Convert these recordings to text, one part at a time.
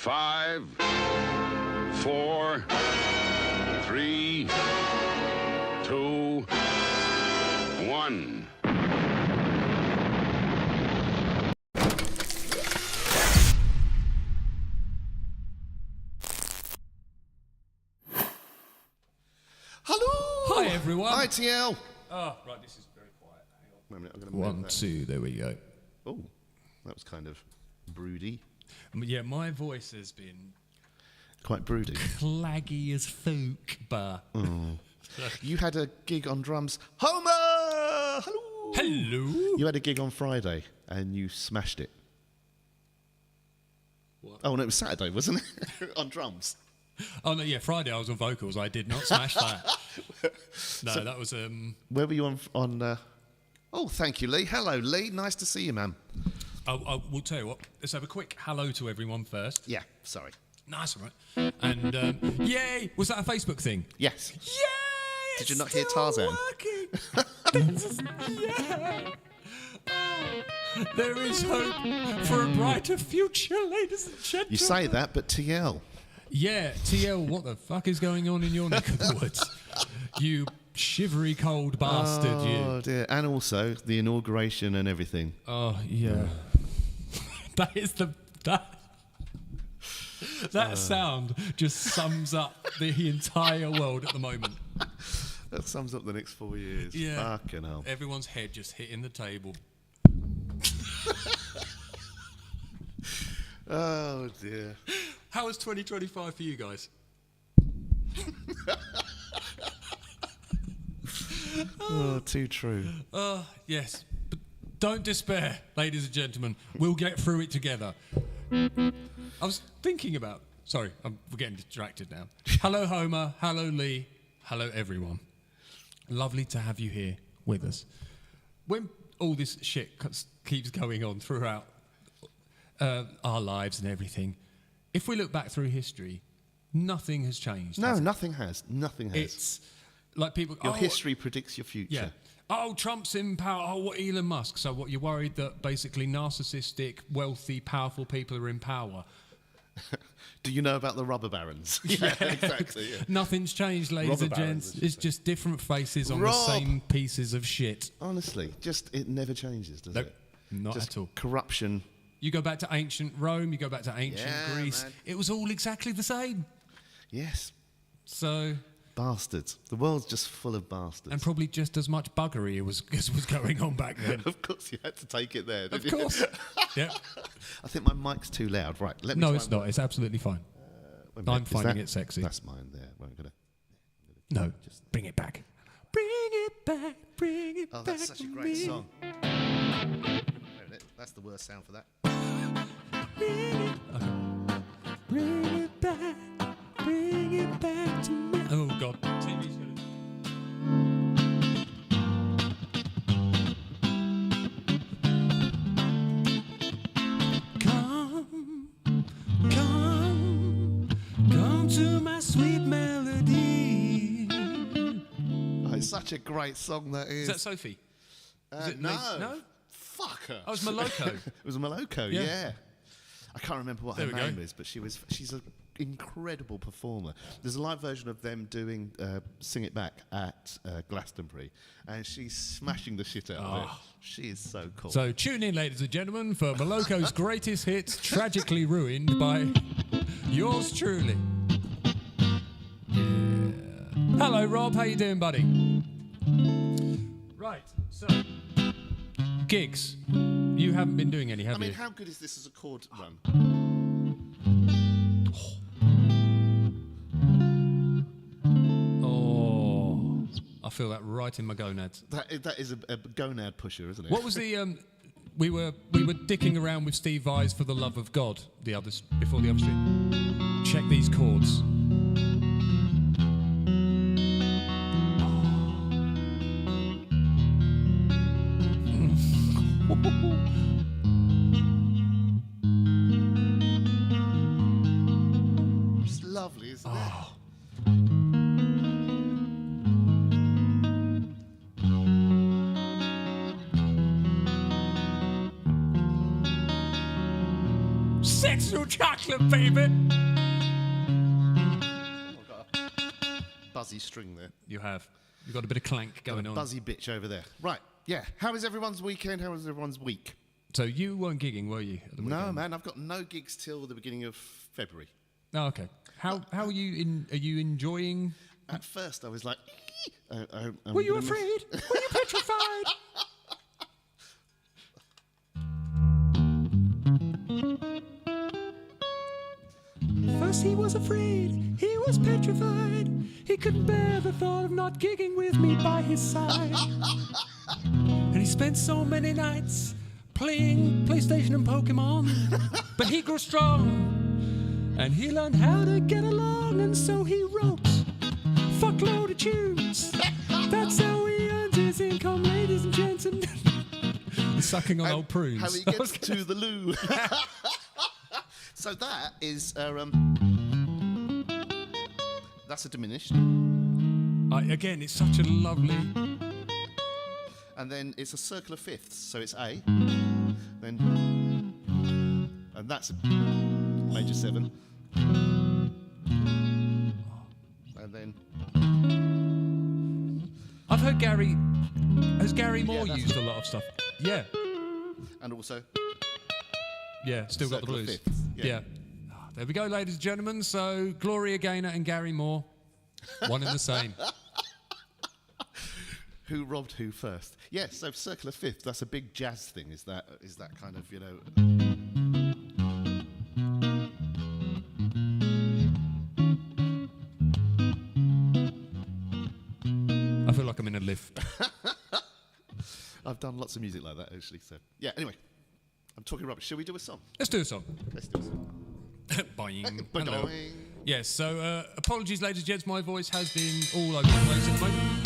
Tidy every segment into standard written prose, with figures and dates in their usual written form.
5, 4, 3, 2, 1. Hello! Hi, everyone. Hi, TL. Oh, right, this is very quiet. Hang on. Wait a minute, I'm gonna move 1, that. 2, there we go. Oh, that was kind of broody. Yeah, my voice has been Quite broody. claggy as folk, but... You had a gig on drums. Homer! Hello! Hello? You had a gig on Friday and you smashed it. What? Oh, no, it was Saturday, wasn't it? On drums. Oh, no, yeah, Friday I was on vocals. I did not smash that. No, So- that was... Where were you on Oh, thank you, Lee. Hello, Lee. Nice to see you, man. We'll tell you what. Let's have a quick hello to everyone first. Yeah, sorry. Nice, all right. And, yay! Was that a Facebook thing? Yes. Yay! Did you it's not hear still Tarzan? working. Yeah. Oh, there is hope for a brighter future, ladies and gentlemen. You say that, but TL. Yeah, TL, what the fuck is going on in your neck of the woods? You shivery cold bastard, Oh, you. dear. And also the inauguration and everything. Oh, yeah. That is that sound just sums up the entire world at the moment. That sums up the next 4 years. Yeah. Fucking hell. Everyone's head just hitting the table. Oh, dear. How was 2025 for you guys? Oh, too true. Yes. But don't despair, ladies and gentlemen. We'll get through it together. I was thinking about... Sorry, we're getting distracted now. Hello, Homer. Hello, Lee. Hello, everyone. Lovely to have you here with us. When all this shit keeps going on throughout our lives and everything, if we look back through history, nothing has changed. No, has it? nothing has. Nothing has. It's like people... Your history predicts your future. Yeah. Oh, Trump's in power. Oh, what Elon Musk. So what, you're worried that basically narcissistic, wealthy, powerful people are in power? Do you know about the rubber barons? Yeah, exactly. Yeah. Nothing's changed, ladies Robber and barons, gents. I should It's say. just different faces on the Rob! same pieces of shit. Honestly, just it never changes, does Nope, it? not Just at all. corruption. You go back to ancient Rome, you go back to ancient Yeah, Greece. man. It was all exactly the same. Yes. So, Bastards. The world's just full of bastards. and probably just as much buggery as was going on back then. Of course, you had to take it there, didn't Of you? course. Yeah. I think my mic's too loud. Right, let me No, try it's and- not. It's absolutely fine. Wait a minute, I'm is finding that- it sexy. That's mine there. Well, I'm gonna... No, just bring it back. Bring it back. Bring it Oh, back. that's such a to great me. song. Wait a minute, that's the worst sound for that. Bring it back. Bring it back to me. Oh, God. TV's gonna... Come to my sweet melody. Oh, it's such a great song that is. Is that Sophie? Is it no. Nate? No? Fuck her. Oh, it's Moloko. It was Moloko, Yeah. yeah. I can't remember what There her we go. name is, but she's an incredible performer. There's a live version of them doing Sing It Back at Glastonbury, and she's smashing the shit out of it. She is so cool. So tune in, ladies and gentlemen, for Moloko's greatest hits, tragically ruined by yours truly. Yeah. Hello, Rob. How you doing, buddy? Right. So, gigs. You haven't been doing any, have I mean, you? how good is this as a chord run? Oh, I feel that right in my gonads. That is a gonad pusher, isn't it? What was the? We were dicking around with Steve Vai's "For the Love of God" before the other stream. Check these chords. It's lovely, isn't it? sexual chocolate, baby. I've got a buzzy string there. You have. You've got a bit of clank going on. Buzzy bitch over there. Right, yeah. How is everyone's weekend? How is everyone's week? So you weren't gigging, were you? At the No, weekend? man. I've got no gigs till the beginning of February. Oh, okay. How are you Are you enjoying? At first, I was like, Were you afraid? Were you petrified? First he was afraid, he was petrified. He couldn't bear the thought of not gigging with me by his side. And he spent so many nights playing PlayStation and Pokemon. But he grew strong, and he learned how to get along. And so he wrote fuckload of tunes. That's how he earns his income, ladies and gents. And he's sucking on old prunes. How he gets to the loo. So that is, that's a diminished. Again, it's such a lovely... And then it's a circle of fifths, so it's A. Then, and that's a major 7. And then... I've heard Gary... Has Gary Moore that's used a lot of stuff? Yeah. And also... Yeah, still got the circle of blues. fifths, Yeah. There we go, ladies and gentlemen. So, Gloria Gaynor and Gary Moore, one and the same. Who robbed who first? Yeah, so circle of fifths, that's a big jazz thing, is that kind of, you know... I feel like I'm in a lift. I've done lots of music like that, actually, so... Yeah, anyway, I'm talking rubbish. Shall we do a song? Let's do a song. Let's do a song. Boing. Hello. Ba-doing. Yes, so apologies, ladies and gents. My voice has been all over the place at the moment.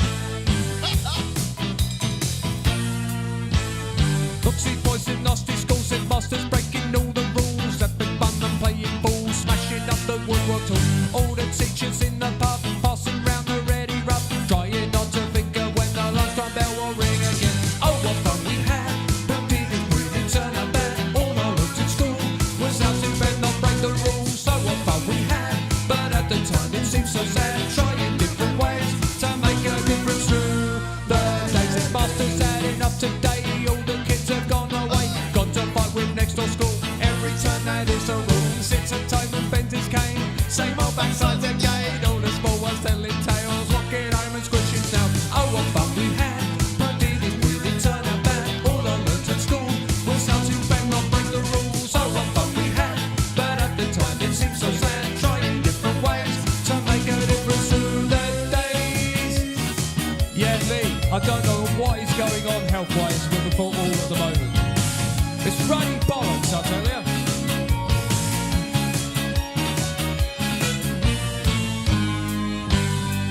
Toxic boys in nasty schools and masters breaking all the rules. Having fun and playing ball, smashing up the woodwork tool. All the teachers in the pub passing round the ready rub, trying not to finger when the lunchtime bell will ring again. Oh, what fun we had, but didn't really turn out bad. All I learned in school was how to bend, not break the rules. So what fun we had, but at the time it seemed so sad. Trying different ways to make a difference through the days. And masters adding up today. All the kids have gone away, gone to fight with next door school. Every turn that is a rule. Sits at time and bends his cane. Same old backsides again. All the small ones telling tales, walking home and squishing now. Oh, what fun we had, but did it really turn out bad? All I learned at school was how to bend, not break the rules. Oh, what fun we had, but at the time it seemed so sad. Trying different ways to make a difference through the days. Yeah, Lee, I don't know what is going on health-wise with the football at the moment. It's running bollocks, I tell you.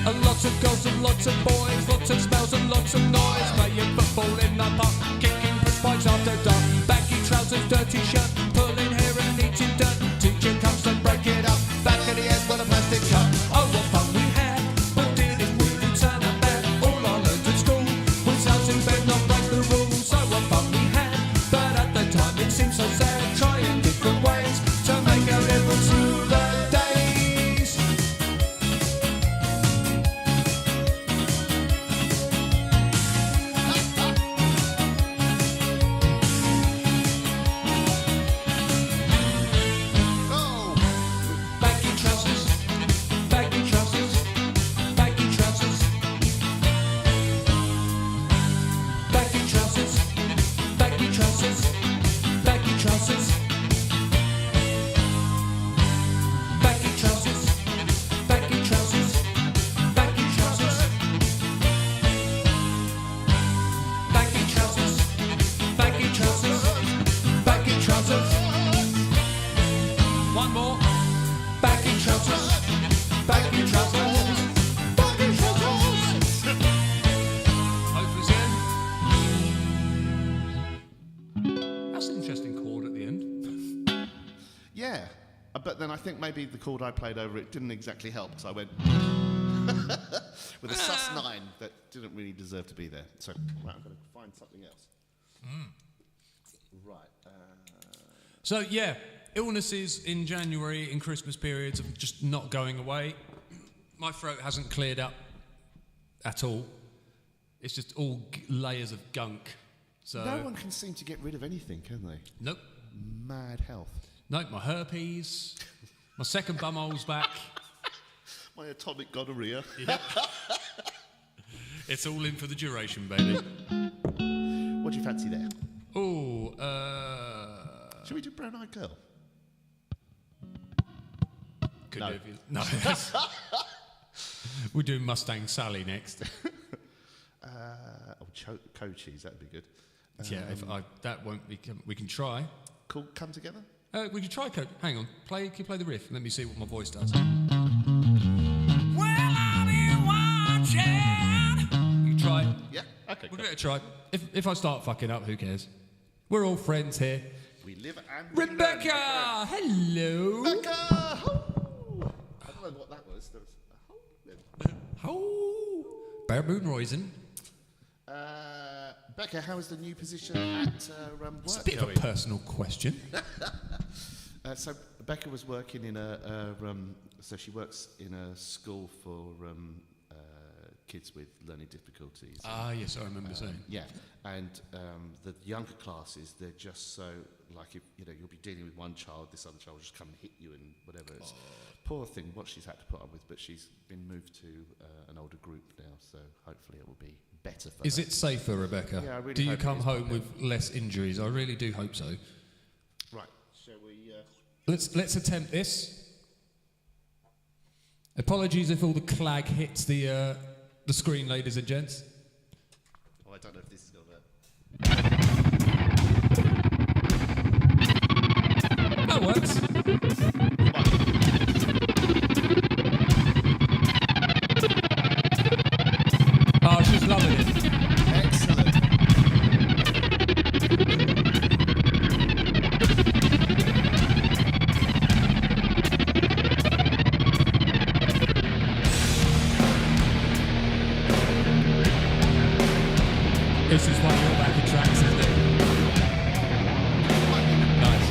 And lots of girls and lots of boys, lots of smells and lots of noise. Playing football in the park, kicking push bikes after dark. Baggy trousers, dirty shirt, pulling hair and eating dirt. Teacher comes to break it up, back at the end with a plastic cup. Oh, what fun we had, but did it really turn out bad? All I learned at school was how to bend, not break the rules. So what fun we had, but at the time it seemed so sad. Trying different ways to make a difference through the days. Oh! Baggy trousers, baggy trousers, baggy trousers. Baggy trousers, baggy trousers, baggy trousers. Baggy trousers, baggy trousers, baggy trousers. Baggy trousers, baggy trousers, baggy trousers. One more. Baggy trousers, baggy trousers, baggy trousers. Hopefully soon. That's an interesting chord at the end. Yeah, but then I think maybe the chord I played over it didn't exactly help, so I went with a sus9 that didn't really deserve to be there. So, right, I'm going to find something else. Right. So yeah, illnesses in January in Christmas periods are just not going away. My throat hasn't cleared up at all. It's just all layers of gunk. So No one can seem to get rid of anything, can they? nope. Mad health. Nope, my herpes, my second bumhole's back. My atomic gonorrhea. Yep. It's all in for the duration, baby. What do you fancy there? Oh, Should we do Brown Eyed Girl? could No. do if you... No. We're doing Mustang Sally next. Coaches, that'd be good. Yeah, that won't be... We can try. Cool, come together? We can try Coach. Hang on. Can you play the riff? Let me see what my voice does. You try. Yeah. Okay. We'll give it a try. If I start fucking up, who cares? We're all friends here. We live and we Rebecca! learn. Hello! Rebecca! Ho! I don't know what that was. There was a ho. Oh! Bear Moon Roisin. Becca, how is the new position at work It's a bit going? of a personal question. So Becca was working in so she works in a school for kids with learning difficulties. Ah, yes, I remember saying. Yeah, and the younger classes, they're just so, like, if you'll be dealing with one child, this other child will just come and hit you and whatever. It's poor thing, what she's had to put up with, but she's been moved to an older group now, so hopefully it will be better for Is her. it safer, Rebecca? Yeah, I really do you hope it come is, home but with less injuries? I really do hope so. Right, shall we... Let's attempt this. Apologies if all the clag hits the screen, ladies and gents. Oh, I don't know if this is going to work. That works. Oh, she's loving it. Excellent. This is one of your backing tracks, isn't it? Nice.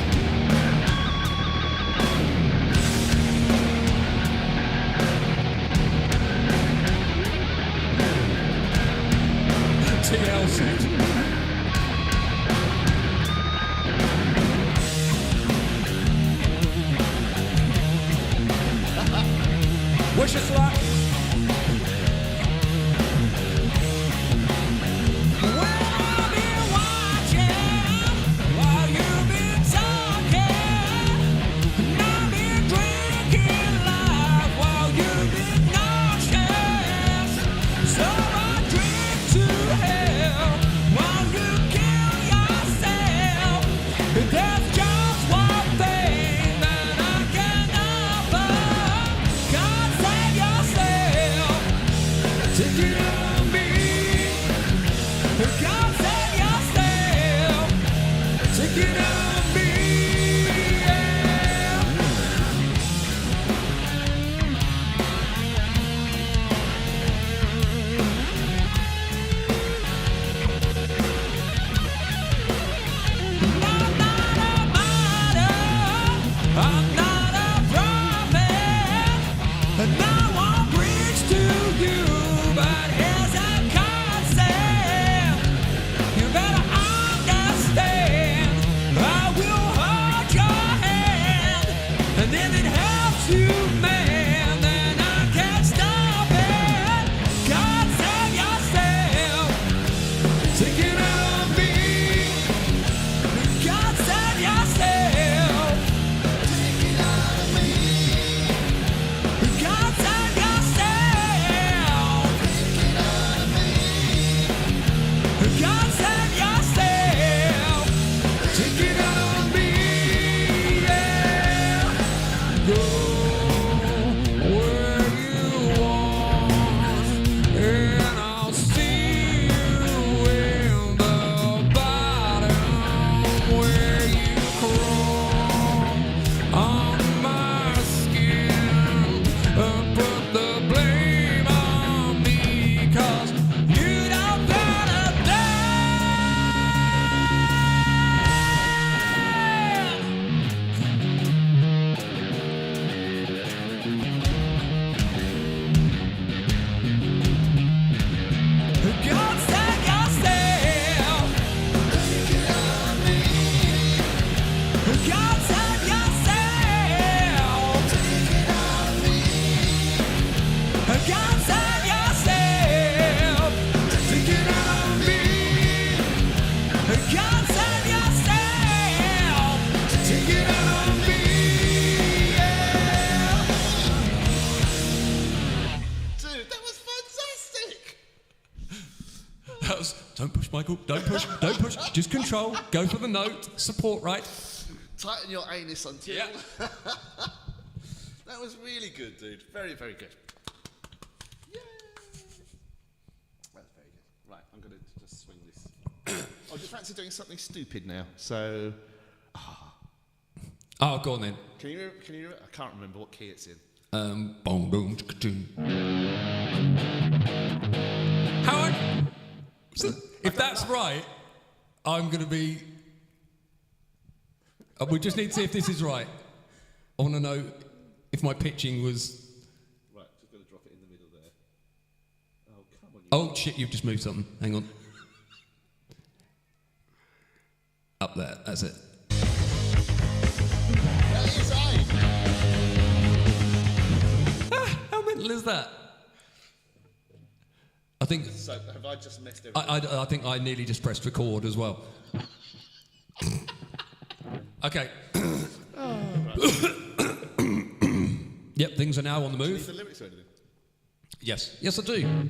TL set. Wish us luck. While Don't push, Michael. Don't push. Don't push. Just control. Go for the note. Support, right? Tighten your anus until... Yeah. That was really good, dude. Very, very good. Yay! That's very good. Right, I'm going to just swing this. Oh, do you fancy doing something stupid now? So... Oh, go on then. Can you? I can't remember what key it's in. Boom, boom, Howard, if that's right, I'm going to be... we just need to see if this is right. I want to know if my pitching was... Right, just going to drop it in the middle there. Oh, come on. Oh, shit, you've just moved something. Hang on. Up there, that's it. That is right. How mental is that? I think... So, have I just messed everything? I think I nearly just pressed record as well. Okay. Yep, things are now on the Do you need move. the lyrics or anything? Yes, yes, I do.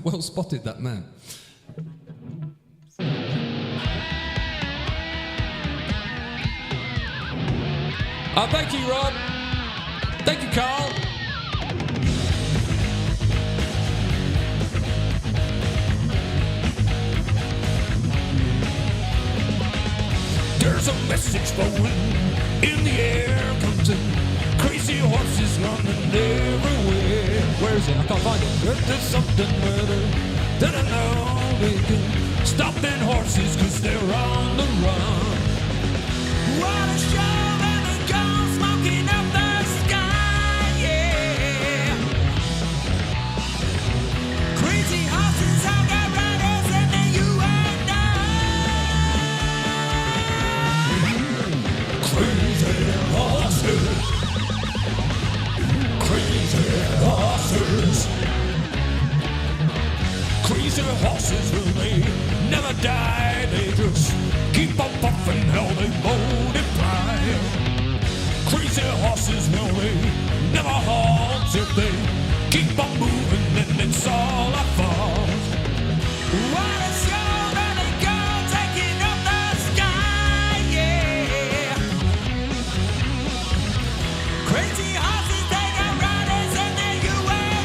Well spotted, that man. Oh, thank you, Rob. Thank you, Carl. There's a message flowing in the air, comes in crazy horses running everywhere. Where is it? I can't find it. There's something that I know they can stop them horses 'cause they're on the run. What a show and a gun smoking up the sky, yeah. Crazy horses have got riders and then you and I. Crazy horses. Crazy horses. Crazy horses, will they never die? They just keep on puffing how they multiply. Crazy horses, will they never halt if they keep on moving and it's all our fault. What a show that they go taking up the sky, yeah. Crazy horses, they got riders and then you and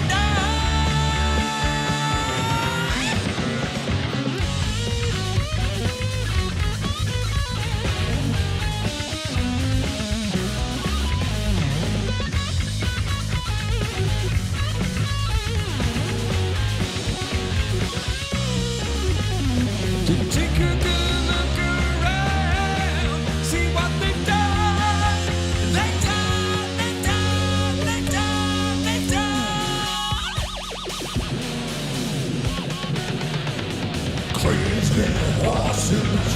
take a good look around, see what they've done. They've done, they've done, they've done, they've done. Crazy horses.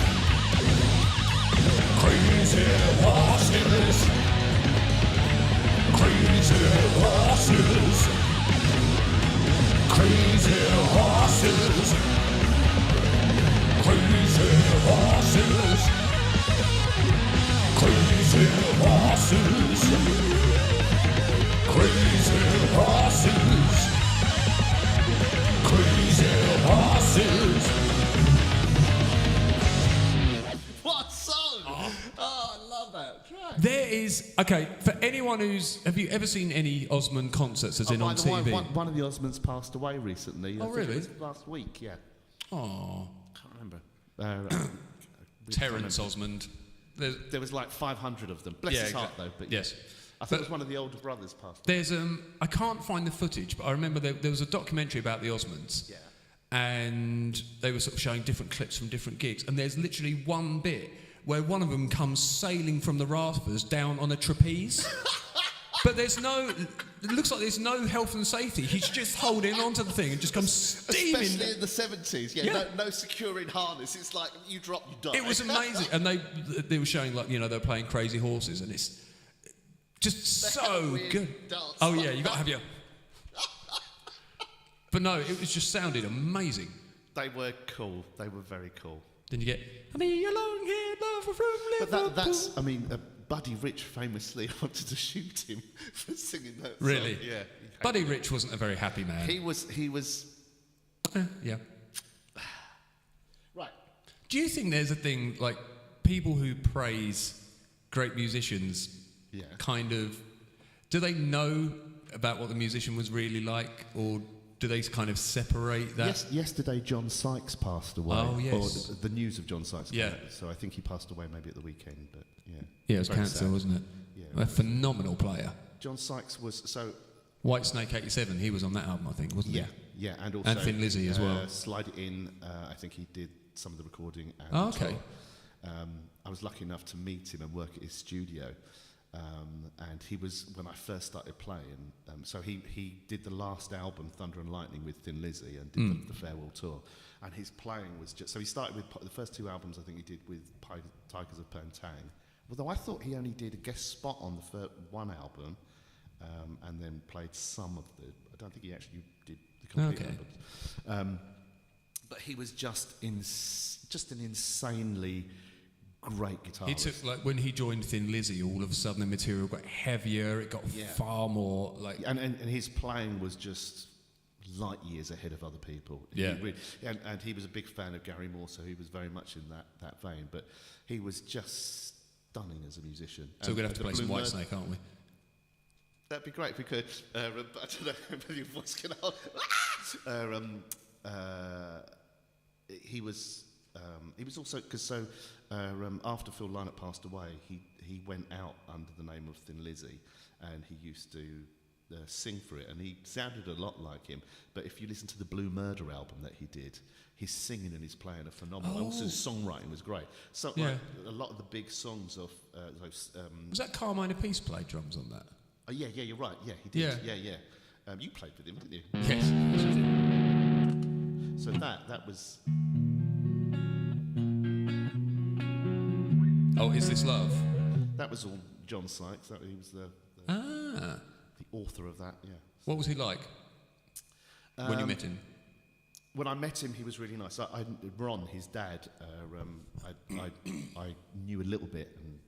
Crazy horses. Crazy horses. Crazy horses. Crazy horses. Crazy horses. Crazy horses. Crazy horses. What song? Oh, I love that track. There is... Okay, for anyone who's... Have you ever seen any Osmond concerts, as in by on the way, TV? one of the Osmonds passed away recently. Oh, I think really? It was last week, yeah. Oh, Can't remember. Terence Osmond. There was like 500 of them. Bless his heart, though. But yes. I think it was one of the older brothers passed. There's I can't find the footage, but I remember there was a documentary about the Osmonds. Yeah. And they were sort of showing different clips from different gigs, and there's literally one bit where one of them comes sailing from the rafters down on a trapeze. But there's no... It looks like there's no health and safety. He's just holding onto the thing and just comes steaming. Especially in the 70s, yeah. No securing harness. It's like you drop, you die. It was amazing. And they were showing, like, they were playing Crazy Horses, and it's just so good. Dance. Oh, yeah, you got to have your... But no, it was just sounded amazing. They were cool. They were very cool. Then you get, I mean, your long-haired lover from Liverpool. But that's, I mean, Buddy Rich famously wanted to shoot him for singing that song. Really? Yeah. Buddy Rich wasn't a very happy man. He was. Yeah. Do you think there's a thing like people who praise great musicians kind of, do they know about what the musician was really like, or do they kind of separate that? Yes, yesterday John Sykes passed away. Oh, yes. Or the news of John Sykes. Yeah. So I think he passed away maybe at the weekend, but yeah. Yeah, it was Very cancer, sad. wasn't it? Yeah. A phenomenal player. John Sykes was, so... Whitesnake 87, he was on that album, I think, wasn't he? Yeah, and also... And Thin Lizzy as well. Slide It In, I think he did some of the recording. And Oh, okay. I was lucky enough to meet him and work at his studio. And he was, when I first started playing, so he did the last album, Thunder and Lightning, with Thin Lizzy, and did the farewell tour. And his playing was just, so he started with the first 2 albums I think he did with Tigers of Pantang. Although I thought he only did a guest spot on the one album, and then played some of the, I don't think he actually did the complete albums. But he was just an insanely great guitarist. He took, like, when he joined Thin Lizzy, all of a sudden the material got heavier, it got far more, like... And his playing was just light years ahead of other people. Yeah. And he was a big fan of Gary Moore, so he was very much in that vein. But he was just stunning as a musician. So we're going to have to play some Whitesnake, aren't we? That'd be great if we could. But I don't know whether your voice can hold. He was also, because after Phil Lynott passed away, he went out under the name of Thin Lizzy, and he used to sing for it, and he sounded a lot like him. But if you listen to the Blue Murder album that he did, his singing and his playing are phenomenal. Also, his songwriting was great. So like, a lot of the big songs of those. Was that Carmine Appice played drums on that? Oh yeah, you're right. Yeah, he did. Yeah. Yeah. You played with him, didn't you? Yes. So that was. Oh, Is This Love? That was all John Sykes. He was the author of that. Yeah. What was he like when you met him? When I met him, he was really nice. Ron, his dad, I knew a little bit, and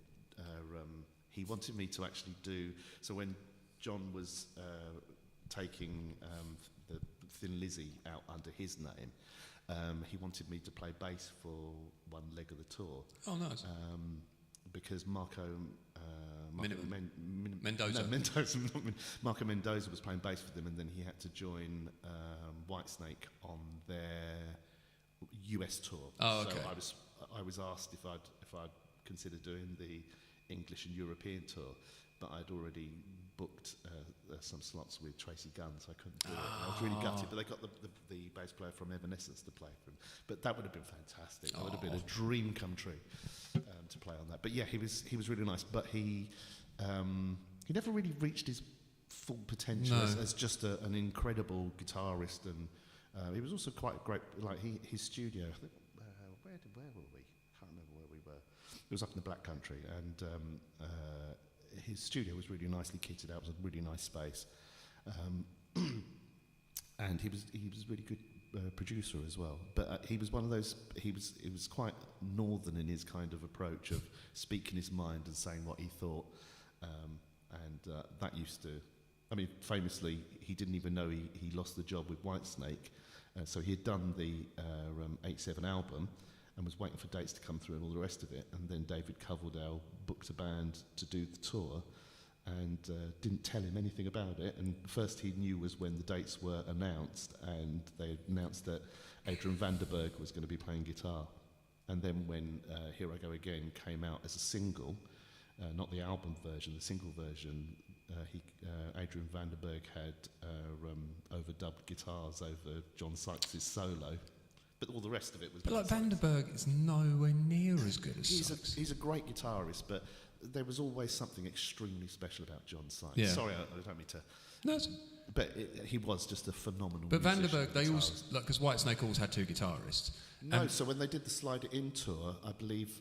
he wanted me to actually do. So when John was taking the Thin Lizzy out under his name, he wanted me to play bass for one leg of the tour. Oh, nice. Because Marco Mendoza. No, Mendoza. Marco Mendoza was playing bass for them, and then he had to join Whitesnake on their US tour. Oh, okay. So I was asked if I'd consider doing the English and European tour, but I'd already booked some slots with Tracy Gunn, so I couldn't do it. I was really gutted, but they got the bass player from Evanescence to play for him. But that would have been fantastic. That would have been a dream come true to play on that. But yeah, he was really nice. But he never really reached his full potential as just an incredible guitarist, and he was also quite great. Like his studio, I think, where were we? I can't remember where we were. It was up in the Black Country, and his studio was really nicely kitted out. It was a really nice space, and he was a really good producer as well. But he was one of those. He was quite northern in his kind of approach of speaking his mind and saying what he thought, and that used to. I mean, famously, he didn't even know he lost the job with Whitesnake. So he had done the 87 album and was waiting for dates to come through and all the rest of it. And then David Coverdale booked a band to do the tour and didn't tell him anything about it. And first he knew was when the dates were announced, and they announced that Adrian Vanderberg was going to be playing guitar. And then when Here I Go Again came out as a single, not the album version, the single version, Adrian Vanderberg had overdubbed guitars over John Sykes' solo, but all the rest of it was. But like Vanderberg is nowhere near as good as Sykes. He's a great guitarist, but there was always something extremely special about John Sykes. Yeah. Sorry, I don't mean to. No, but he was just a phenomenal. But Vanderberg, they guitarist. always, like, because Whitesnake always had two guitarists. No, so when they did the Slide It In tour, I believe,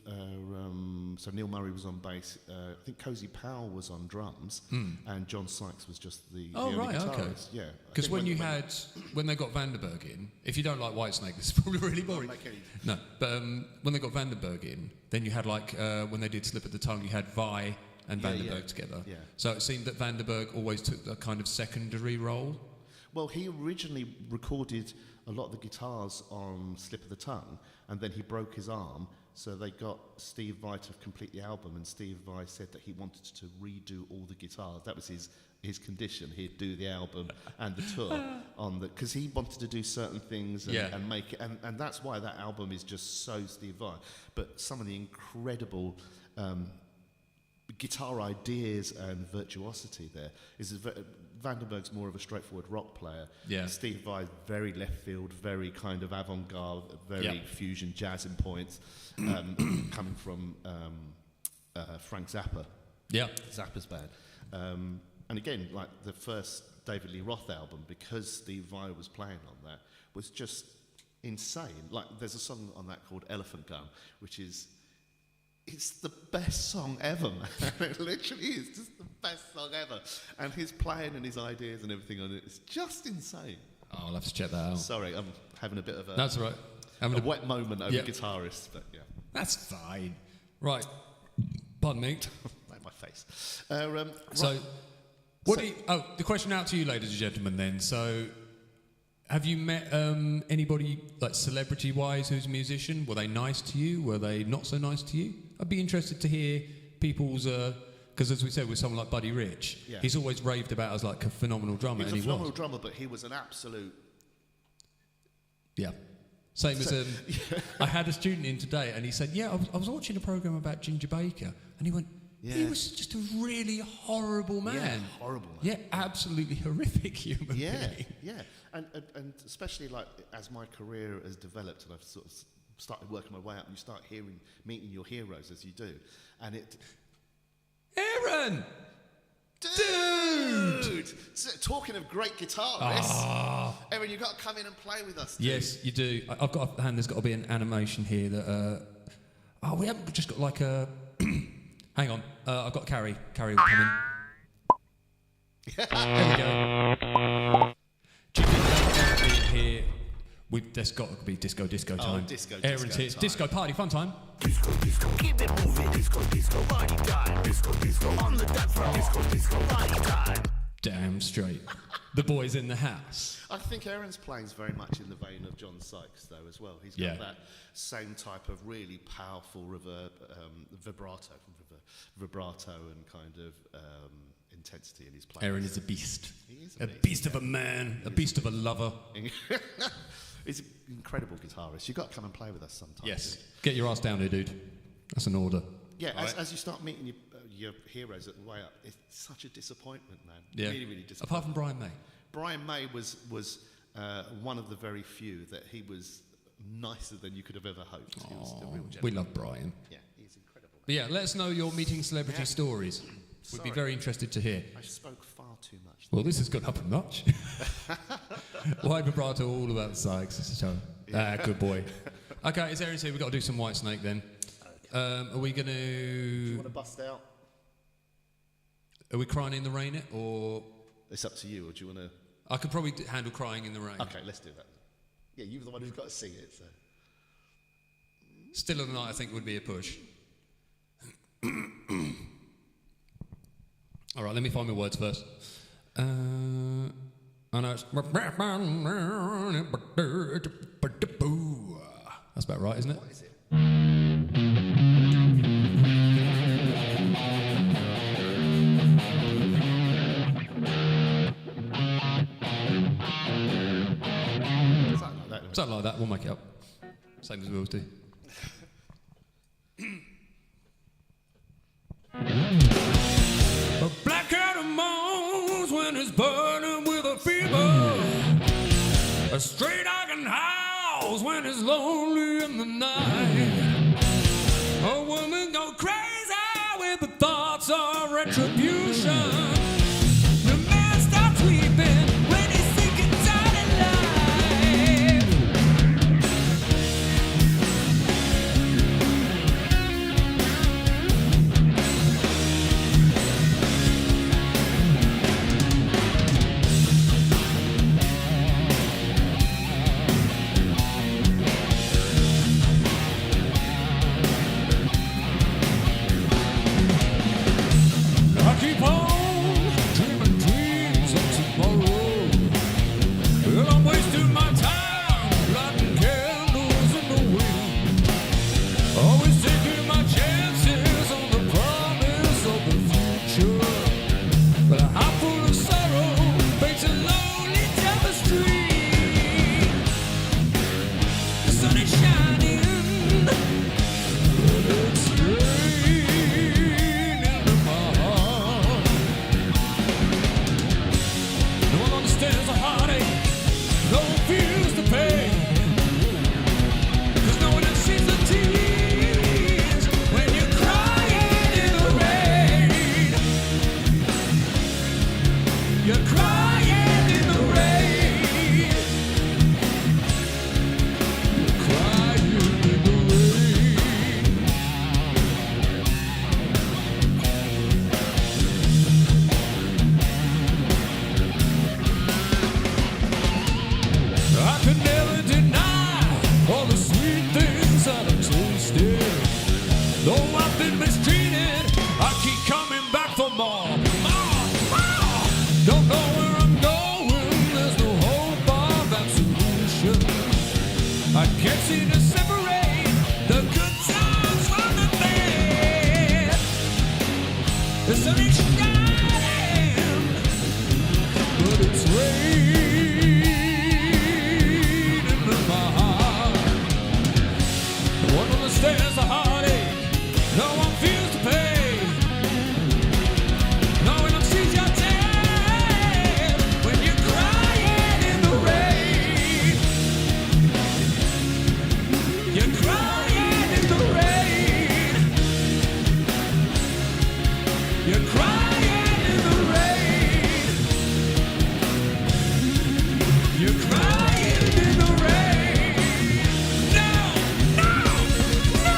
so Neil Murray was on bass, I think Cozy Powell was on drums, and John Sykes was just the only guitarist. Okay. Yeah. Because when they got Vanderberg in, if you don't like Whitesnake, this is probably really boring. No, but when they got Vanderberg in, then you had like, when they did Slip of the Tongue, you had Vi and Vanderberg together. Yeah. So it seemed that Vanderberg always took a kind of secondary role. Well, he originally recorded a lot of the guitars on Slip of the Tongue, and then he broke his arm, so they got Steve Vai to complete the album, and Steve Vai said that he wanted to redo all the guitars. That was his condition. He'd do the album and the tour because he wanted to do certain things and make it, and that's why that album is just so Steve Vai. But some of the incredible guitar ideas and virtuosity there is Vandenberg's more of a straightforward rock player. Yeah. Steve Vai very left field, very kind of avant-garde, very fusion jazz in points, coming from Frank Zappa. Yeah. Zappa's band. And again, like the first David Lee Roth album, because Steve Vai was playing on that, was just insane. Like there's a song on that called Elephant Gun, which is it's the best song ever, man. It literally is just the best song ever. And his playing and his ideas and everything on it is just insane. Oh, I'll have to check that out. Sorry, I'm having a bit of That's all right. a wet moment over guitarists, but yeah. That's fine. Right. Pardon me. Like my face. So, the question out to you, ladies and gentlemen, then. So, have you met anybody, like celebrity-wise, who's a musician? Were they nice to you? Were they not so nice to you? I'd be interested to hear people's... Because as we said, with someone like Buddy Rich, he's always raved about as like a phenomenal drummer. He was a phenomenal drummer, but he was an absolute... Yeah. Same as... I had a student in today, and he said, I was watching a programme about Ginger Baker, and he went... Yeah. He was just a really horrible man. Yeah, horrible man. Yeah, absolutely horrific human being. Yeah. And especially like as my career has developed and I've sort of started working my way up, and you start meeting your heroes as you do, and it... Aaron! Dude! So, talking of great guitarists, Aaron, you've got to come in and play with us. Dude. Yes, you do. I've got a hand. There's got to be an animation here that... we haven't just got like a... Hang on, I've got Carrie. Carrie will come in. There we go. Do you think here? There's got to be disco time. Oh, disco Aaron's here. time. Disco party, fun time. Disco, keep it moving. Disco, party time. Disco, on the dance floor. Disco, party time. Damn straight. The boys in the house. I think Aaron's playing's very much in the vein of John Sykes, though, as well. He's got that same type of really powerful vibrato and kind of intensity in his playing. Aaron is a beast. He is a beast of a man, a beast of a lover. He's an incredible guitarist. You've got to come and play with us sometime. Yes. Get your ass down here, dude. That's an order. Yeah, as you start meeting your heroes at the way up, it's such a disappointment, man. Yeah. Really, really disappointing. Apart from Brian May. Brian May was one of the very few that he was nicer than you could have ever hoped. He was a real We love Brian. Yeah, he's incredible. But yeah, let us know your meeting celebrity stories. We'd be very interested to hear. I spoke far too much. Well, this has gone up a notch. Wide vibrato, all about the Sykes. Good boy. Okay, it's Aaron's here. We've got to do some White Snake then. Are we going to... Do you want to bust out? Are we Crying in the Rain it, or... It's up to you, or do you want to... I could probably handle Crying in the Rain. Okay, let's do that. Yeah, you're the one who's got to sing it, so... Still of the Night, I think, would be a push. All right, let me find my words first. I know it's... That's about right, isn't it? What is it? Something like that, we'll make it up. Same as we always do. A black cat moans when it's burning with a fever. A stray dog and howls when it's lonely in the night. A woman go crazy with the thoughts of retribution. The man stops weeping when he's sinking down in life. I keep on been mistreated. I keep coming back for more. Don't know where I'm going. There's no hope of absolution. I can't seem to separate the good times from the bad. The sun is shining, but it's raining in my heart. One of the stairs, a heartache. No one feels the pain. No one sees your tears when you're crying in the rain. You're crying in the rain. You're crying in the rain. You're crying in the rain. No, no, no.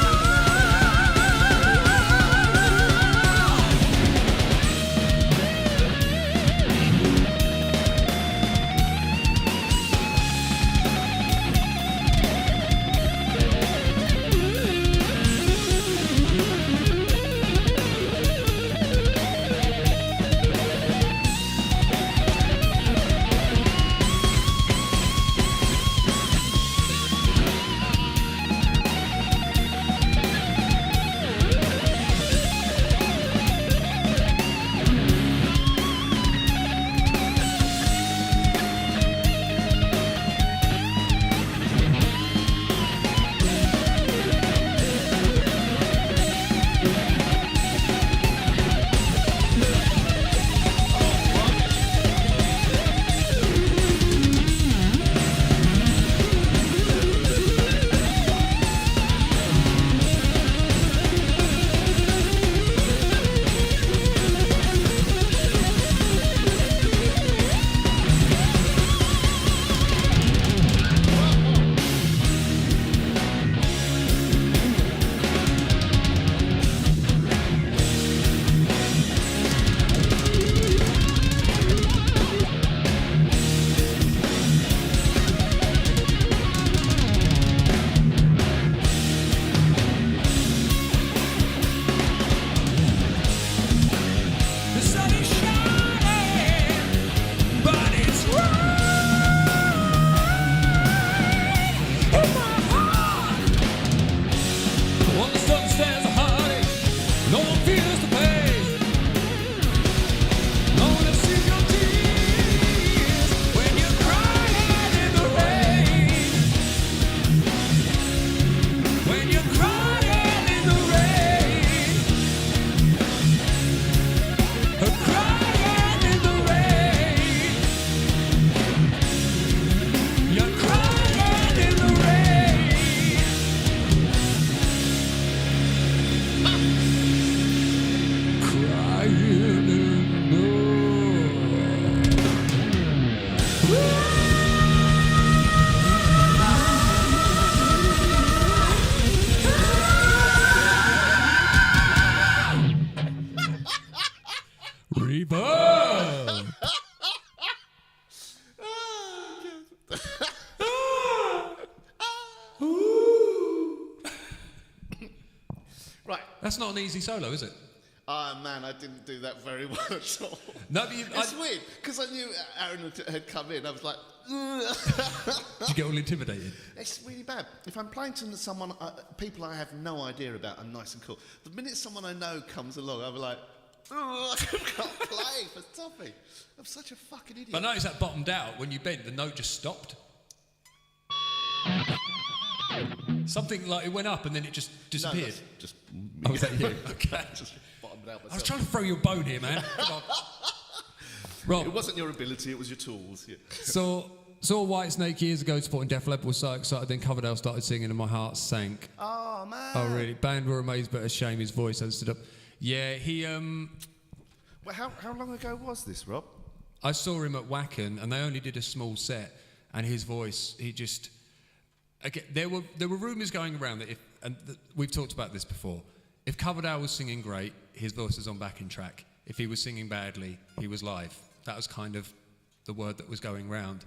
The sun is shining, but it's raining in my heart. On the southern stairs, a heartache. No one feels the pain. No one sees your tears when you're crying in the rain. When you're crying in the rain. Crying in the rain. You're crying in the rain. Crying in the Reverb. Right. That's not an easy solo, is it? Ah, man, I didn't do that very well at all. No, but It's weird, because I knew Aaron had come in. I was like, did you get all intimidated? it's really bad. If I'm playing to someone, people I have no idea about, I'm nice and cool. The minute someone I know comes along, I'm like, I can't play for Toffee. I'm such a fucking idiot. But notice that bottomed out when you bent, the note just stopped. Something like it went up and then it just disappeared. No, just Oh, was that you? Okay. just bottomed out myself. I was trying to throw you a bone here, man. Come on. Rob, It wasn't your ability, it was your tools. Yeah. saw Whitesnake years ago supporting Def Leppard, was so excited, then Coverdale started singing and my heart sank. Oh, man. Oh, really? Band were amazed, but a shame his voice had stood up. Yeah, he, Well, how long ago was this, Rob? I saw him at Wacken and they only did a small set and his voice, he just, again, there were rumours going around that we've talked about this before, if Coverdale was singing great, his voice was on backing track. If he was singing badly, he was live. That was kind of the word that was going round.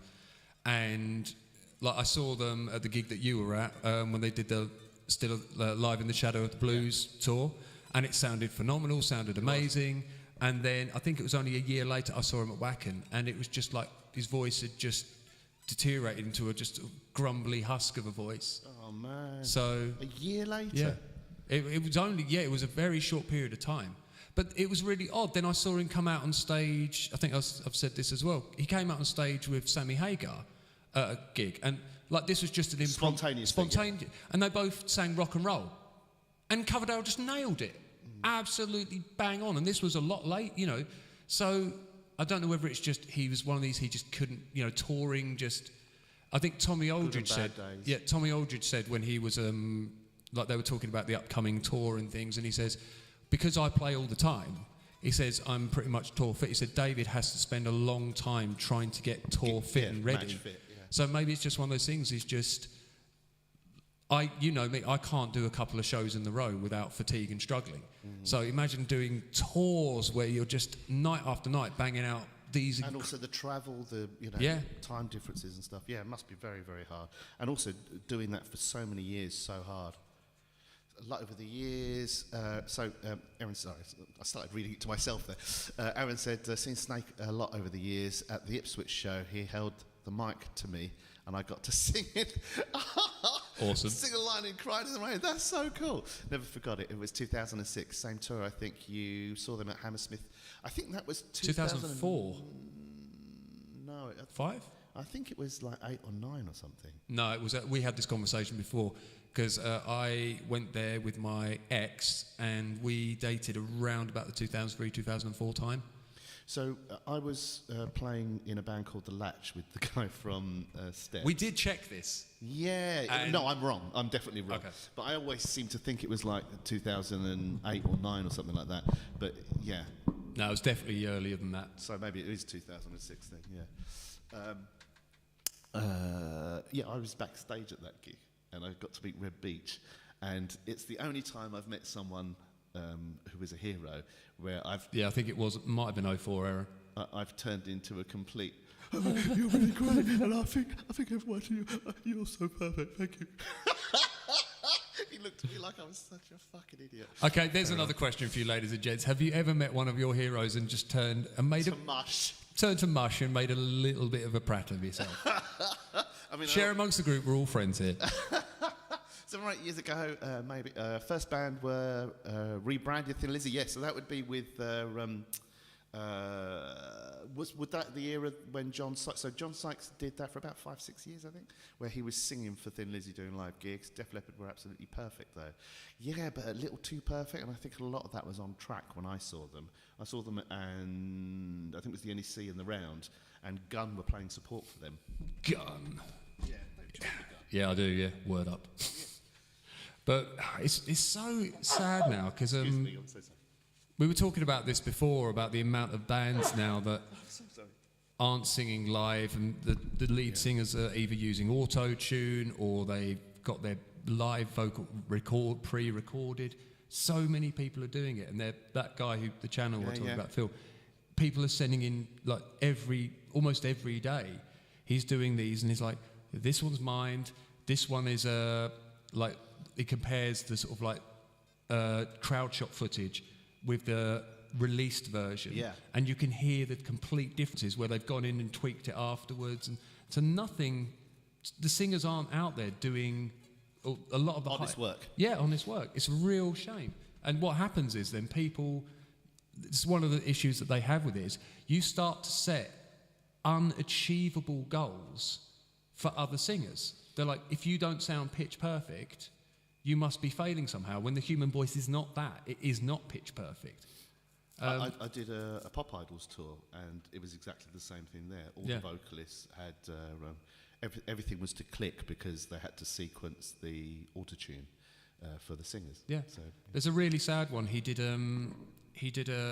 And like I saw them at the gig that you were at when they did the Still Live in the Shadow of the Blues tour. and it sounded phenomenal, sounded amazing. And then I think it was only a year later I saw him at Wacken, and it was just like his voice had just deteriorated into just a grumbly husk of a voice. Oh man! So a year later. Yeah, it was only it was a very short period of time. But it was really odd. Then I saw him come out on stage. I think I've said this as well. He came out on stage with Sammy Hagar at a gig, and like this was just an spontaneous. And they both sang rock and roll, and Coverdale just nailed it, absolutely bang on. And this was a lot late, you know. So I don't know whether it's just he was one of these he just couldn't, you know, touring. Just I think Tommy Aldridge said, Tommy Aldridge said when he was like they were talking about the upcoming tour and things, and he says, because I play all the time, he says, I'm pretty much tour fit. He said, David has to spend a long time trying to get tour fit and ready. Match fit, yeah. So maybe it's just one of those things, he's just, you know me, I can't do a couple of shows in the row without fatigue and struggling. So imagine doing tours where you're just night after night banging out these... And also the travel, time differences and stuff. Yeah, it must be very, very hard. And also doing that for so many years, so hard. A lot over the years. Aaron, sorry, I started reading it to myself there. Aaron said, seen Snake a lot over the years. At the Ipswich show, he held the mic to me, and I got to sing it. Awesome. Sing a line and cry to the rain. That's so cool. Never forgot it. It was 2006, same tour. I think you saw them at Hammersmith. I think that was 2004. No. 5? I think it was like 8 or 9 or something. No, it was. We had this conversation before because I went there with my ex and we dated around about the 2003-2004 time. So I was playing in a band called The Latch with the guy from Steps. We did check this. Yeah. No, I'm wrong. I'm definitely wrong. Okay. But I always seem to think it was like 2008 or 9 or something like that. But yeah. No, it was definitely earlier than that. So maybe it is 2006 then, yeah. I was backstage at that gig and I got to meet Red Beach, and it's the only time I've met someone who is a hero where I I've turned into a complete you're really great, and I think everyone you're so perfect, thank you. He looked at me like I was such a fucking idiot. Okay, there's another question for you, ladies and gents. Have you ever met one of your heroes and just turned and made turned to mush and made a little bit of a prat of yourself? I mean, share amongst the group, we're all friends here. 7 or 8 years ago, maybe. First band were rebranded Thin Lizzy. Yes, so that would be with. Would that the era when John Sykes? So John Sykes did that for about 5-6 years, I think, where he was singing for Thin Lizzy doing live gigs. Def Leppard were absolutely perfect though. Yeah, but a little too perfect, and I think a lot of that was on track when I saw them. And I think it was the NEC in the round, and Gun were playing support for them. Gun. Yeah, they Gun. Yeah, I do. Yeah, word up. But it's so sad now because we were talking about this before about the amount of bands now that aren't singing live, and the lead singers are either using auto-tune or they've got their live vocal pre-recorded. So many people are doing it, and that guy who the channel we're talking about, Phil. People are sending in like almost every day. He's doing these, and he's like, this one's mine. This one is like. It compares the sort of like crowd shot footage with the released version. Yeah. And you can hear the complete differences where they've gone in and tweaked it afterwards. And so the singers aren't out there doing a lot of the honest work. Yeah, honest work. It's a real shame. And what happens is then it's one of the issues that they have with it is you start to set unachievable goals for other singers. They're like, if you don't sound pitch perfect, you must be failing somehow, when the human voice is not that. It is not pitch perfect. I did a Pop Idols tour, and it was exactly the same thing there. All the vocalists had... everything was to click because they had to sequence the autotune for the singers. Yeah. So, there's a really sad one. He did an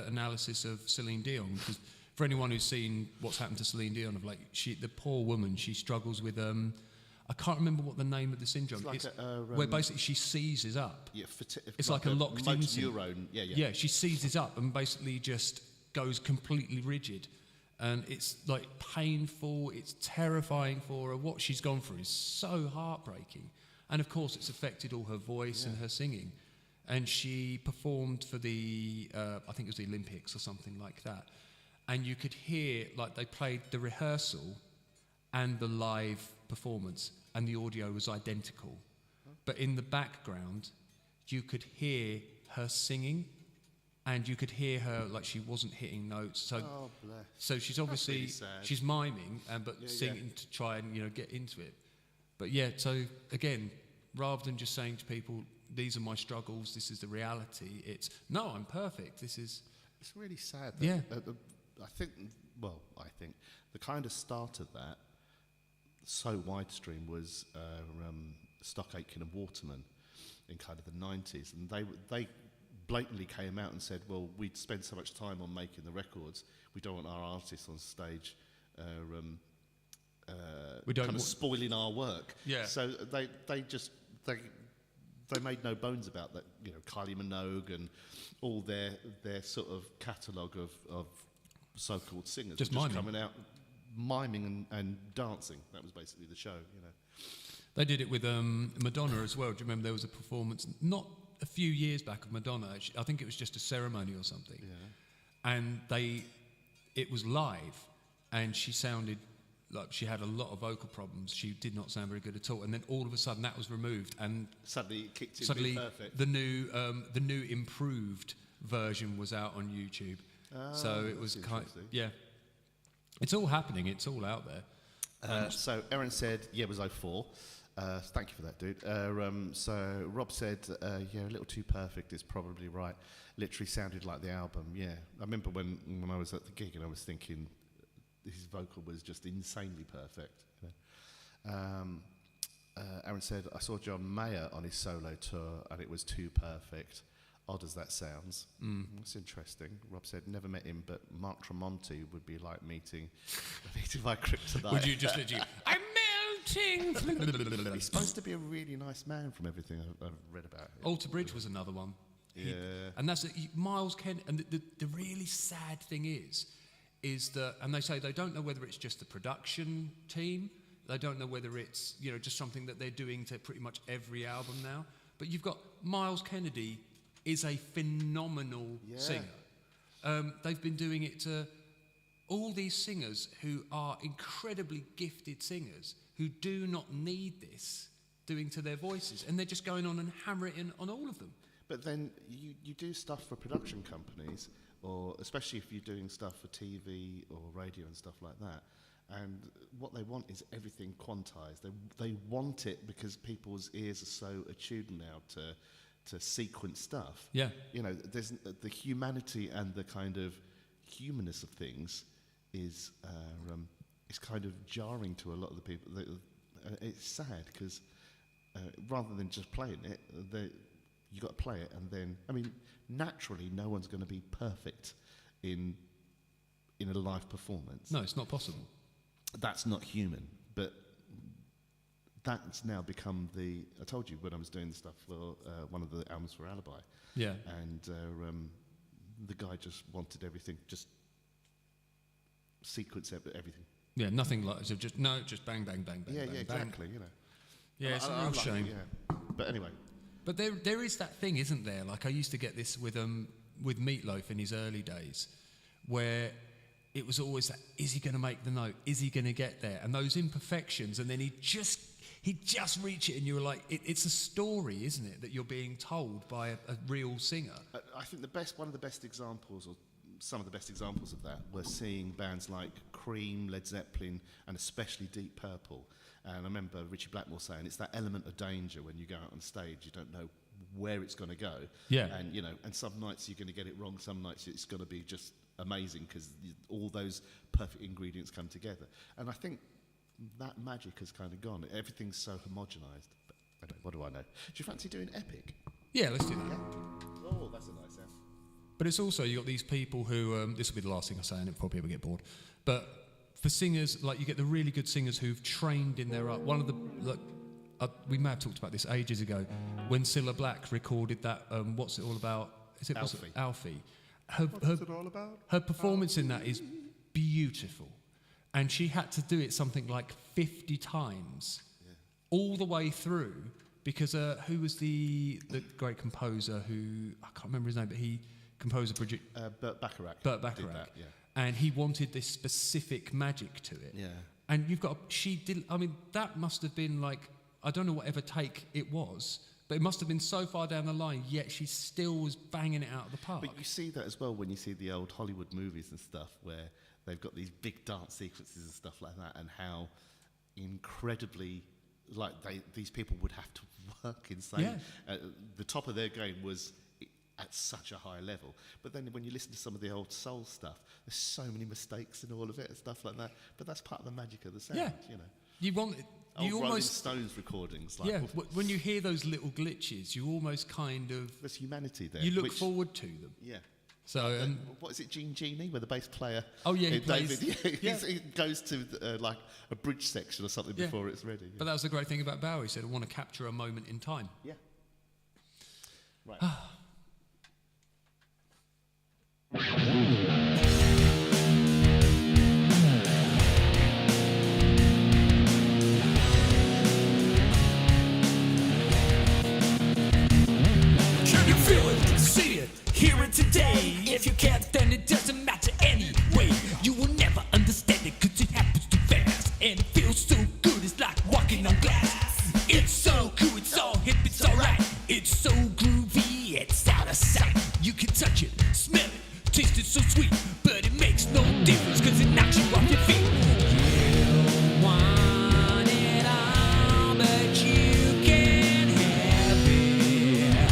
analysis of Celine Dion, because for anyone who's seen what's happened to Celine Dion, the poor woman, she struggles with... I can't remember what the name of the syndrome is. Where basically she seizes up. Yeah, it's like a locked-in neuron. Yeah, she seizes up and basically just goes completely rigid. And it's like painful, it's terrifying for her. What she's gone through is so heartbreaking. And of course it's affected all her voice and her singing. and she performed for the, I think it was the Olympics or something like that. And you could hear, like, they played the rehearsal and the live performance, and the audio was identical. But in the background, you could hear her singing, and you could hear her, like, she wasn't hitting notes. So, Oh, bless. so she's obviously, really sad. she's miming, but Yeah, singing to try and, get into it. But yeah, so again, rather than just saying to people, these are my struggles, this is the reality, it's, no, I'm perfect, this is... It's really sad. That, Yeah. I think the kind of start of that, so widestream, was Stock Aitken and Waterman in kind of the 90s, and they blatantly came out and said, well, we'd spend so much time on making the records, we don't want our artists on stage We don't kind of wa- spoiling our work. Yeah. So they made no bones about that. Kylie Minogue and all their sort of catalogue of so-called singers Just were miming. coming out, miming and dancing. That was basically the show. They did it with Madonna as well. Do you remember there was a performance, not a few years back, of Madonna? I think it was just a ceremony or something. Yeah. And it was live, and she sounded like she had a lot of vocal problems. She did not sound very good at all. And then all of a sudden that was removed, and Suddenly it kicked in. suddenly Perfect. the new improved version was out on YouTube. So it was that's kind, interesting. yeah. It's all happening. It's all out there. So Erin said, yeah, it was 04. Thank you for that, dude. So Rob said, yeah, a little too perfect is probably right. Literally sounded like the album, yeah. I remember when I was at the gig and I was thinking his vocal was just insanely perfect. Erin said, I saw John Mayer on his solo tour and it was too perfect. Odd as that sounds. That's interesting. Rob said, never met him, but Mark Tremonti would be like meeting my kryptonite. Would you just literally, I'm melting? He's supposed to be a really nice man from everything I've read about him. Alter Bridge was another one. Yeah. And that's Miles Kennedy. And the really sad thing is that, and they say they don't know whether it's just the production team, they don't know whether it's just something that they're doing to pretty much every album now. But you've got Miles Kennedy is a phenomenal singer. They've been doing it to all these singers who are incredibly gifted singers who do not need this doing to their voices, and they're just going on and hammering it in on all of them. But then you do stuff for production companies, or especially if you're doing stuff for TV or radio and stuff like that, and what they want is everything quantized. They want it because people's ears are so attuned now to sequence stuff. Yeah. There's the humanity and the kind of humanness of things is kind of jarring to a lot of the people. It's sad because rather than just playing it, you got to play it, and then naturally no one's going to be perfect in a live performance. No, it's not possible. That's not human, but that's now become I told you when I was doing the stuff for one of the albums for Alibi. Yeah. And the guy just wanted everything, just sequence everything. Yeah, nothing like so. Just bang, bang, bang, bang. Yeah, bang, yeah, bang. exactly. Yeah, it's a I real like it, shame. yeah. But anyway, But there is that thing, isn't there? Like I used to get this with Meatloaf in his early days, where it was always that: is he going to make the note? Is he going to get there? And those imperfections, and then he'd just reach it, and you were like, it's a story, isn't it, that you're being told by a real singer? I think one of the best examples, or some of the best examples of that, were seeing bands like Cream, Led Zeppelin, and especially Deep Purple. And I remember Richie Blackmore saying it's that element of danger when you go out on stage. You don't know where it's going to go. Yeah. And and some nights you're going to get it wrong. Some nights it's going to be just amazing because all those perfect ingredients come together. And I think that magic has kind of gone. Everything's so homogenised. But I don't, what do I know? Do you fancy doing Epic? Yeah, let's do that. Yeah. Oh, that's a nice sound. But it's also, you've got these people who, this will be the last thing I say and it'll probably ever get bored, but for singers, like you get the really good singers who've trained in their art. One of the, we may have talked about this ages ago, when Cilla Black recorded that, What's It All About? Is it Alfie. Alfie. What's it all about? Her performance in that is beautiful. And she had to do it something like 50 times, all the way through, because who was the great composer who I can't remember his name, but he composed a Bridget. Burt Bacharach. Burt Bacharach. Did that, yeah. And he wanted this specific magic to it. Yeah. And she did. I mean, that must have been like, I don't know whatever take it was, but it must have been so far down the line. Yet she still was banging it out of the park. But you see that as well when you see the old Hollywood movies and stuff, where they've got these big dance sequences and stuff like that, and how incredibly these people would have to work insane. Yeah. The top of their game was at such a high level. But then when you listen to some of the old soul stuff, there's so many mistakes in all of it and stuff like that. But that's part of the magic of the sound, you know. You want Old you Rolling almost Stones recordings. when you hear those little glitches, you almost kind of There's humanity there. you look forward to them. Yeah. So What is it, Gene Genie, where the bass player? Oh, yeah, he David, plays- he goes to like a bridge section or something before it's ready. But that was the great thing about Bowie. He said, I want to capture a moment in time. Yeah. Right. Can you feel it, see it, hear it today? If you can't, then it doesn't matter anyway. You will never understand it, cause it happens too fast. And it feels so good, it's like walking on glass. It's so cool, it's all hip, it's alright. It's so groovy, it's out of sight. You can touch it, smell it, taste it so sweet. But it makes no difference, cause it knocks you off your feet. You want it all, but you can't have it.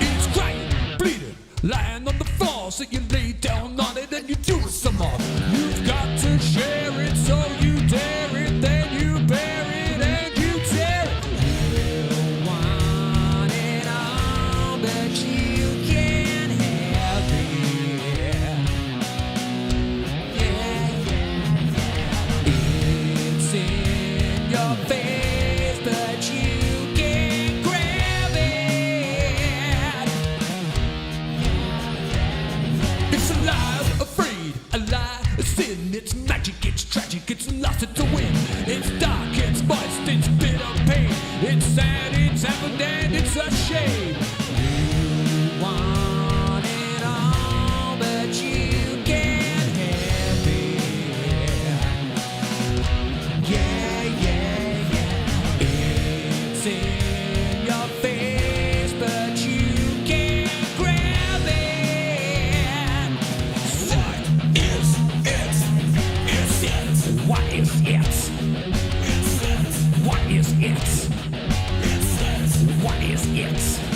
It's crying, bleeding, lying on the floor. So you lay down on it and you do it some more. You've got to share it, so you dare it, then you bear it and you tear it. You want it all, but you can't have it. It's in your face, but you can't grab it. It's alive, afraid, a lie, a sin. It's magic, it's tragic, it's lost, it's a win. It's dark, it's moist, it's bitter pain. It's sad, it's happened, and it's a shame. You want it all, but you can't have it. It's in your face, but you can't grab it. What is it? It's it. What is it? It's it. What is it? It's it. What is it? It's it.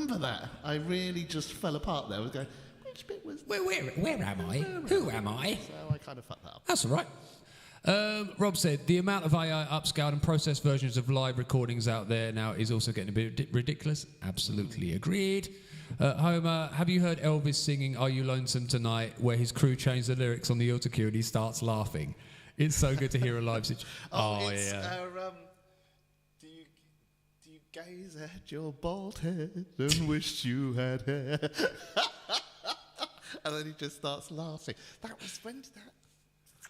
remember that. I really just fell apart there. I was going, which bit was... Where am I? Who am I? So I kind of fucked that up. That's all right. Rob said, the amount of AI upscaled and processed versions of live recordings out there now is also getting a bit ridiculous. Absolutely agreed. Homer, have you heard Elvis singing Are You Lonesome Tonight, where his crew change the lyrics on the autocue and he starts laughing? It's so good to hear a live situation. Yeah. Do you gaze at your bald head and wish you had hair? And then he just starts laughing. That was, when did that...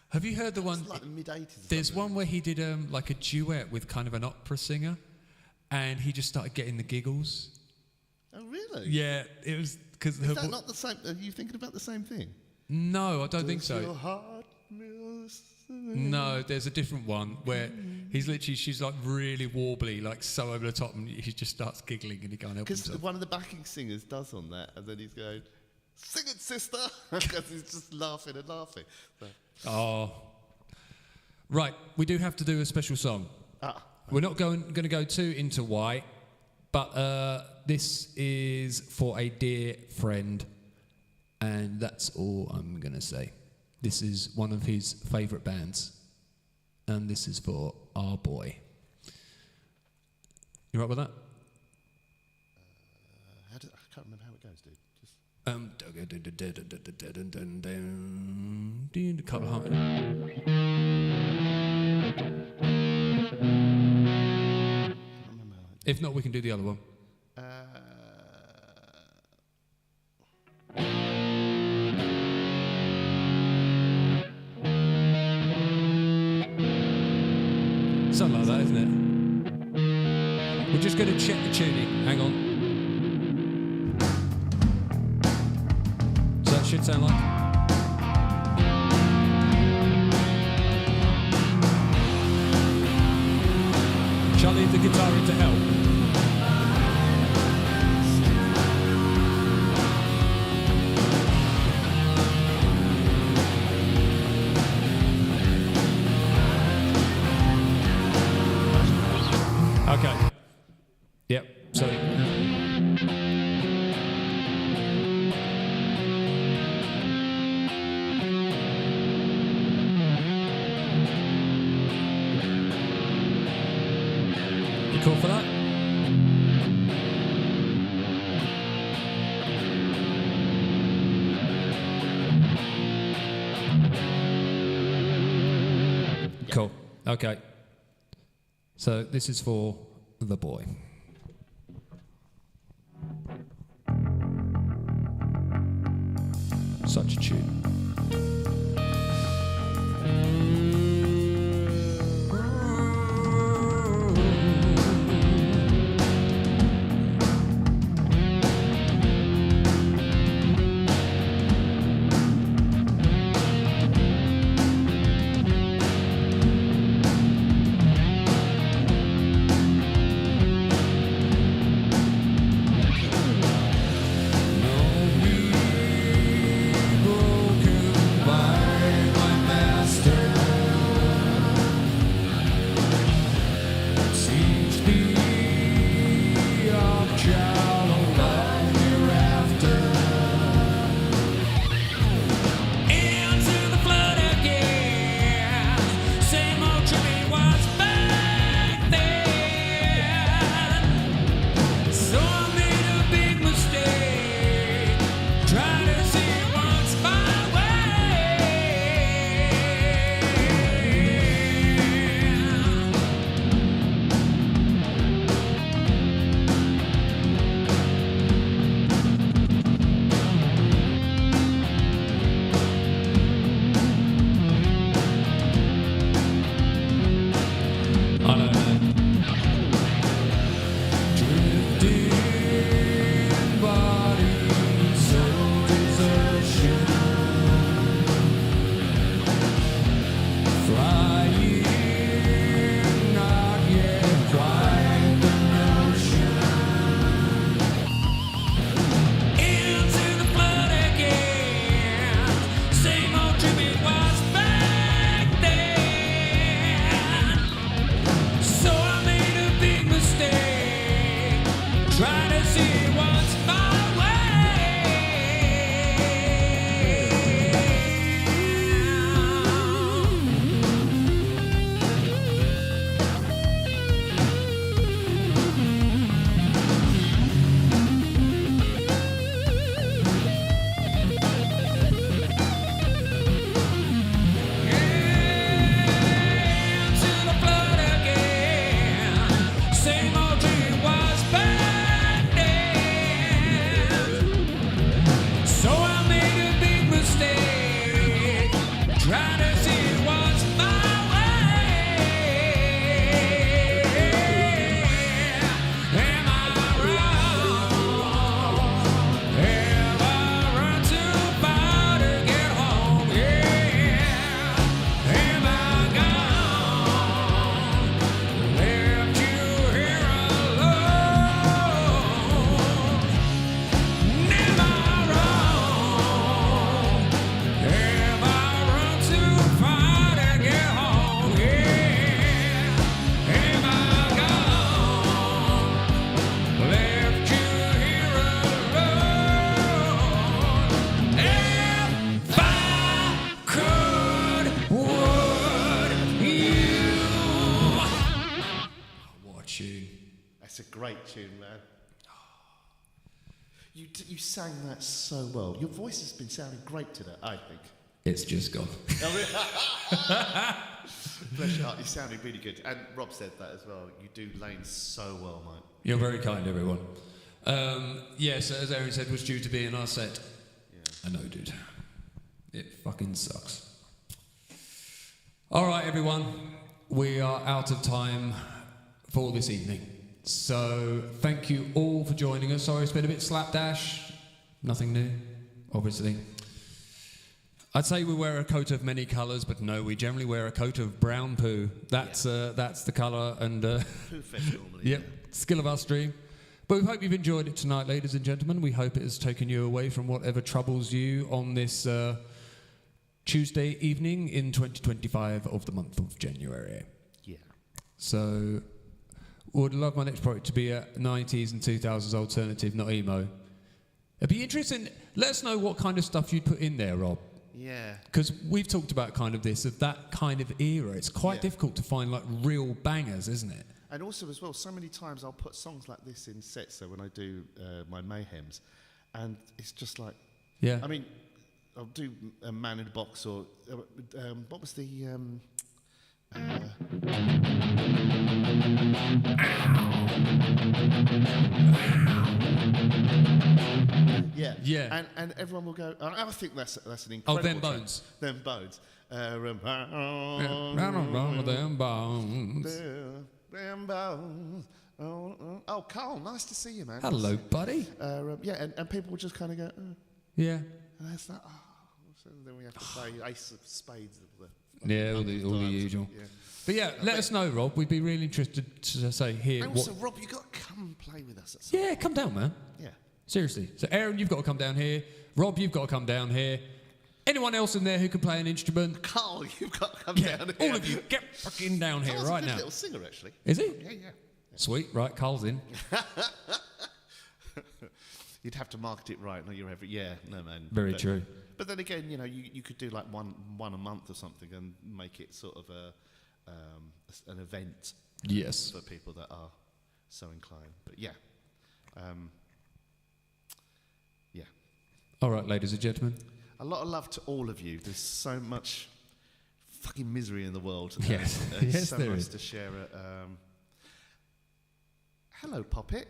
Have you heard the one? Like the mid-80s. There's one where he did like a duet with kind of an opera singer, and he just started getting the giggles. Oh, really? Yeah, it was because. Is that not the same? Are you thinking about the same thing? No, I don't think Does your so. heart miss- No, there's a different one where she's like really warbly, like so over the top, and he just starts giggling and he can't help Because himself. one of the backing singers does on that, and then he's going, "Sing it, sister," because he's just laughing and laughing. So. Oh, right. We do have to do a special song. We're not going to go too into why, but this is for a dear friend, and that's all I'm going to say. This is one of his favourite bands, and this is for our boy. You right with that? I can't remember how it goes, dude. Just... Couple of harmony. If not, we can do the other one. Something like that, isn't it? We're just going to check the tuning. Hang on. So that should sound like. Shall I leave the guitar in to help? Okay. Yep. So. You cool for that? Cool. Okay. So this is for the boy. Such a tune. Trying to see what's tune, man. You sang that so well. Your voice has been sounding great today, I think. It's just gone. Bless your heart, you're sounding really good. And Rob said that as well. You do Lane so well, mate. You're very kind, everyone. Yes, as Aaron said, was due to be in our set. Yeah. I know, dude. It fucking sucks. All right, everyone. We are out of time for this evening. So thank you all for joining us. Sorry it's been a bit slapdash. Nothing new, obviously. I'd say we wear a coat of many colours, but no, we generally wear a coat of brown poo. That's the colour and... Poo fest normally. Yep, skill of our stream. But we hope you've enjoyed it tonight, ladies and gentlemen. We hope it has taken you away from whatever troubles you on this Tuesday evening in 2025 of the month of January. Yeah. So, would love my next project to be a 90s and 2000s alternative, not emo. It'd be interesting. Let us know what kind of stuff you'd put in there, Rob. Yeah. Because we've talked about kind of this, of that kind of era. It's quite difficult to find like real bangers, isn't it? And also as well, so many times I'll put songs like this in sets, so when I do my Mayhems, and it's just like... Yeah. I mean, I'll do a Man in a Box or... what was the... yeah. Yeah. And everyone will go, I think that's an incredible... Oh, Them Bones. Them Bones. Them bones. Them bones. Oh, Carl, nice to see you, man. Hello, buddy. Yeah, and people will just kind of go, Yeah. and it's like, so then we have to play Ace of Spades. Yeah, all the usual. Yeah. But yeah, let us know, Rob. We'd be really interested to say here. And also, Rob, you've got to come play with us at some Yeah, come down, man. Yeah. Seriously. So, Aaron, you've got to come down here. Rob, you've got to come down here. Anyone else in there who can play an instrument? Carl, you've got to come Yeah, down here. all of you, get fucking down here Carl's right a good now. little singer, actually. Is he? Yeah. Sweet. Right, Carl's in. You'd have to market it right. No, you're every... Yeah, no, man. Very true. But then again, you know, you could do like one a month or something and make it sort of an event. Yes. For people that are so inclined. But yeah. Yeah. All right, ladies and gentlemen. A lot of love to all of you. There's so much fucking misery in the world. Yes. And Yes, so there nice is. to share it. Hello, Poppet.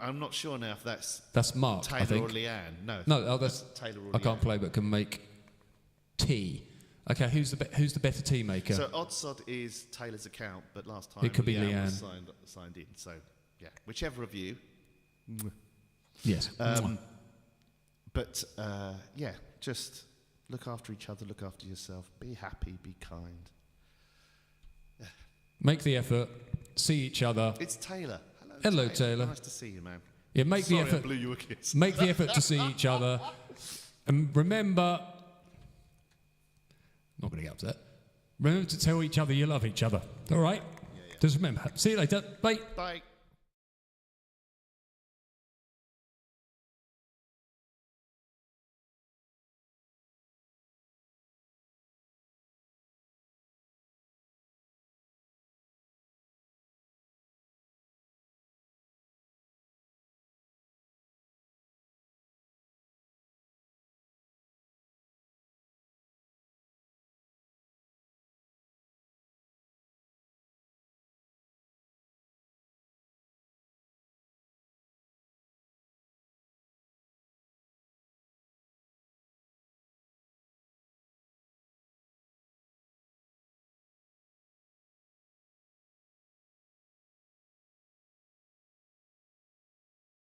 I'm not sure now if that's Mark, Taylor I think. or Leanne. No, that's Taylor or I can't Leanne. play, but can make tea. Okay, who's the better tea maker? So Oddsod is Taylor's account, but last time It could be Leanne was Leanne. signed in. So yeah, whichever of you. Yes. But yeah, just look after each other, look after yourself, be happy, be kind. Make the effort. See each other. It's Taylor. Hello, Taylor. Nice to see you, man. Yeah, make Sorry, the effort. I blew you a kiss. Make the effort to see each other. And remember, not going to get upset. Remember to tell each other you love each other. All right? Yeah. Just remember. See you later. Bye. Bye.